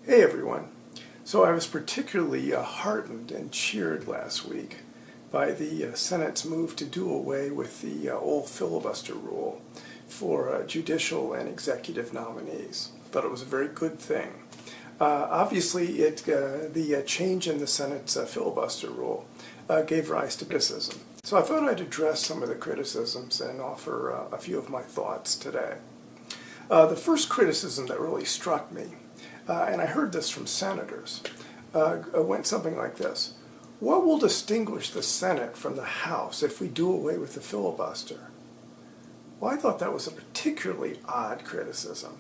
Hey everyone. So I was particularly heartened and cheered last week by the Senate's move to do away with the old filibuster rule for judicial and executive nominees. I thought it was a very good thing. Obviously, the change in the Senate's filibuster rule gave rise to criticism. So I thought I'd address some of the criticisms and offer a few of my thoughts today. The first criticism that really struck me, and I heard this from senators, went something like this. What will distinguish the Senate from the House if we do away with the filibuster? Well, I thought that was a particularly odd criticism.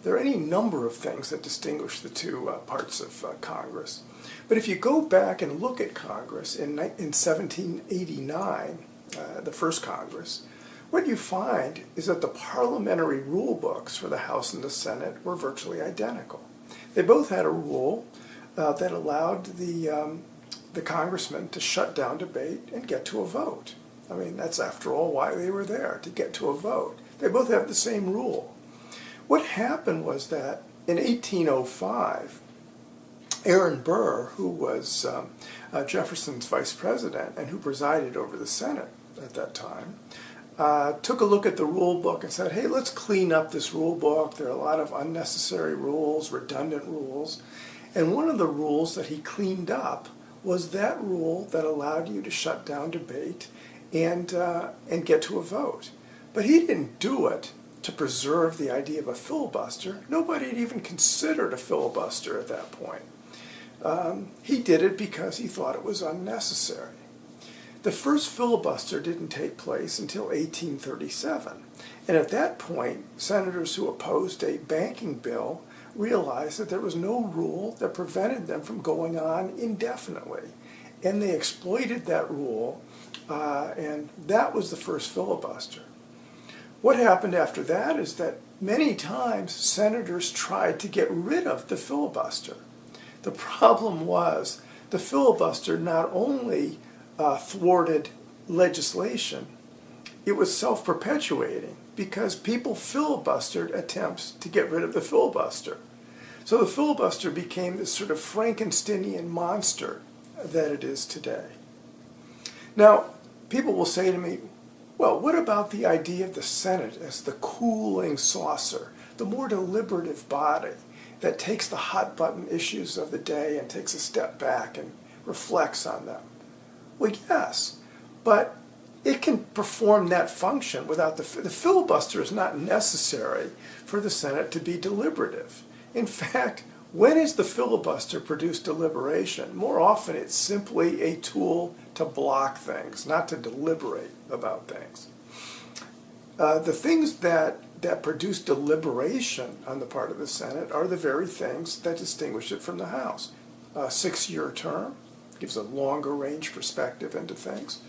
There are any number of things that distinguish the two parts of Congress. But if you go back and look at Congress in 1789, the first Congress, what you find is that the parliamentary rule books for the House and the Senate were virtually identical. They both had a rule that allowed the congressman to shut down debate and get to a vote. I mean, that's after all why they were there, to get to a vote. They both have the same rule. What happened was that in 1805, Aaron Burr, who was Jefferson's vice president and who presided over the Senate at that time, took a look at the rule book and said, hey, let's clean up this rule book. There are a lot of unnecessary rules, redundant rules. And one of the rules that he cleaned up was that rule that allowed you to shut down debate and get to a vote. But he didn't do it to preserve the idea of a filibuster. Nobody had even considered a filibuster at that point. He did it because he thought it was unnecessary. The first filibuster didn't take place until 1837. And at that point, senators who opposed a banking bill realized that there was no rule that prevented them from going on indefinitely. And they exploited that rule, and that was the first filibuster. What happened after that is that many times senators tried to get rid of the filibuster. The problem was the filibuster not only thwarted legislation, it was self-perpetuating because people filibustered attempts to get rid of the filibuster. So the filibuster became this sort of Frankensteinian monster that it is today. Now, people will say to me, well, what about the idea of the Senate as the cooling saucer, the more deliberative body that takes the hot-button issues of the day and takes a step back and reflects on them? Well, yes, but it can perform that function without the filibuster is not necessary for the Senate to be deliberative. In fact, when is the filibuster produced deliberation? More often it's simply a tool to block things, not to deliberate about things. The things that produce deliberation on the part of the Senate are the very things that distinguish it from the House. A 6-year term gives a longer range perspective into things.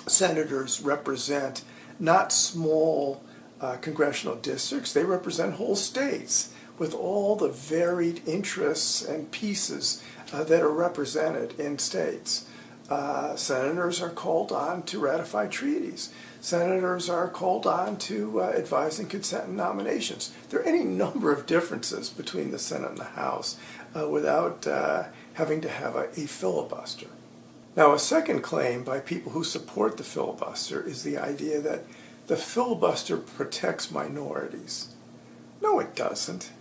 Senators represent not small congressional districts, they represent whole states with all the varied interests and pieces that are represented in states. Senators are called on to ratify treaties. Senators are called on to advise and consent in nominations. There are any number of differences between the Senate and the House without having to have a filibuster. Now, a second claim by people who support the filibuster is the idea that the filibuster protects minorities. No, it doesn't.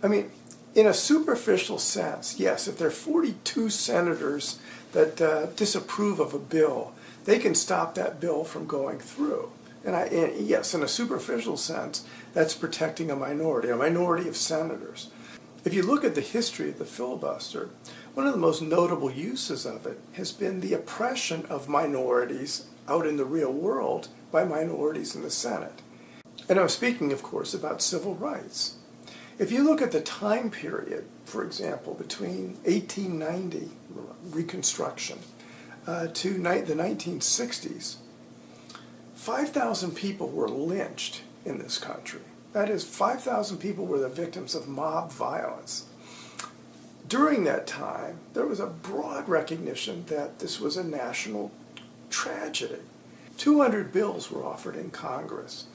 I mean, in a superficial sense, yes, if there are 42 senators that disapprove of a bill, they can stop that bill from going through. And yes, in a superficial sense, that's protecting a minority of senators. If you look at the history of the filibuster, one of the most notable uses of it has been the oppression of minorities out in the real world by minorities in the Senate. And I'm speaking, of course, about civil rights. If you look at the time period, for example, between 1890, Reconstruction, to the 1960s, 5,000 people were lynched in this country. That is, 5,000 people were the victims of mob violence. During that time, there was a broad recognition that this was a national tragedy. 200 bills were offered in Congress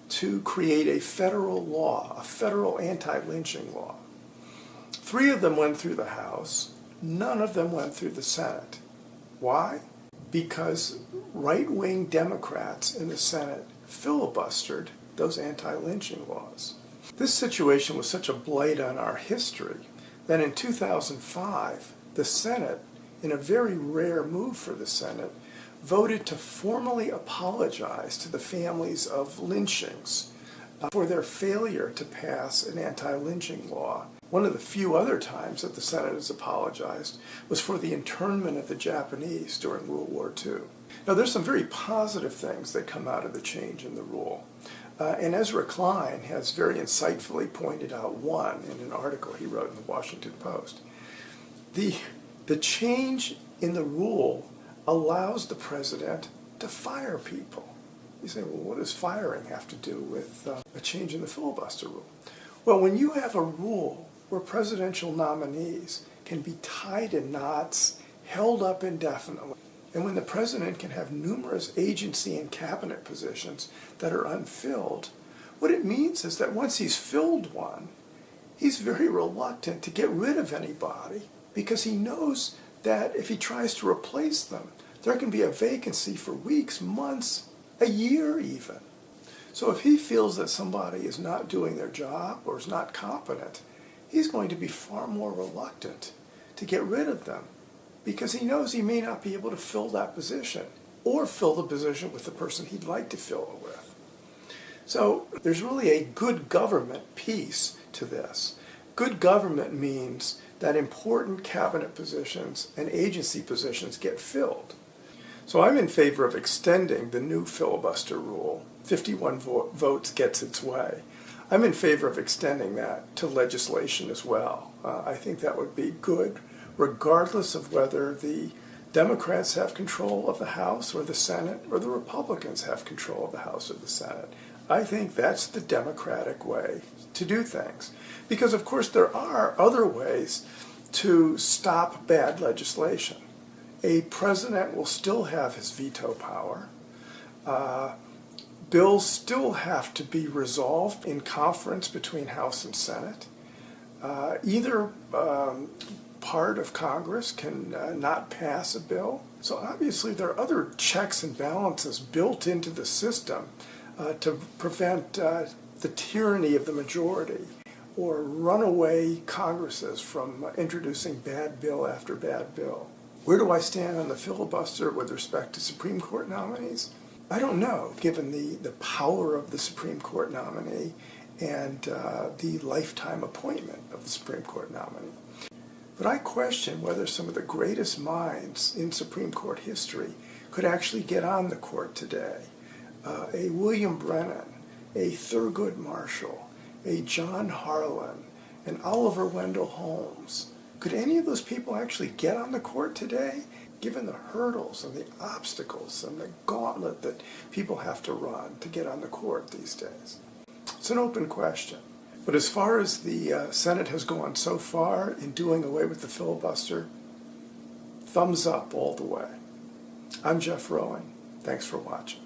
to create a federal law, a federal anti-lynching law. 3 of them went through the House. None of them went through the Senate. Why? Because right-wing Democrats in the Senate filibustered those anti-lynching laws. This situation was such a blight on our history that in 2005, the Senate, in a very rare move for the Senate, voted to formally apologize to the families of lynchings for their failure to pass an anti-lynching law. One of the few other times that the Senate has apologized was for the internment of the Japanese during World War II. Now, there's some very positive things that come out of the change in the rule. And Ezra Klein has very insightfully pointed out one in an article he wrote in the Washington Post. The change in the rule allows the president to fire people. You say, well, what does firing have to do with a change in the filibuster rule? Well, when you have a rule where presidential nominees can be tied in knots, held up indefinitely, and when the president can have numerous agency and cabinet positions that are unfilled, what it means is that once he's filled one, he's very reluctant to get rid of anybody because he knows that if he tries to replace them, there can be a vacancy for weeks, months, a year even. So if he feels that somebody is not doing their job or is not competent, he's going to be far more reluctant to get rid of them because he knows he may not be able to fill that position or fill the position with the person he'd like to fill it with. So there's really a good government piece to this. Good government means that important cabinet positions and agency positions get filled. So I'm in favor of extending the new filibuster rule. 51 votes gets its way. I'm in favor of extending that to legislation as well. I think that would be good, regardless of whether the Democrats have control of the House or the Senate, or the Republicans have control of the House or the Senate. I think that's the democratic way to do things. Because, of course, there are other ways to stop bad legislation. A president will still have his veto power. Bills still have to be resolved in conference between House and Senate. Either part of Congress can not pass a bill. So obviously there are other checks and balances built into the system to prevent the tyranny of the majority or runaway Congresses from introducing bad bill after bad bill. Where do I stand on the filibuster with respect to Supreme Court nominees? I don't know, given the power of the Supreme Court nominee and the lifetime appointment of the Supreme Court nominee. But I question whether some of the greatest minds in Supreme Court history could actually get on the court today. A William Brennan, a Thurgood Marshall, a John Harlan, an Oliver Wendell Holmes. Could any of those people actually get on the court today, given the hurdles and the obstacles and the gauntlet that people have to run to get on the court these days? It's an open question. But as far as the Senate has gone so far in doing away with the filibuster, thumbs up all the way. I'm Jeff Rowan. Thanks for watching.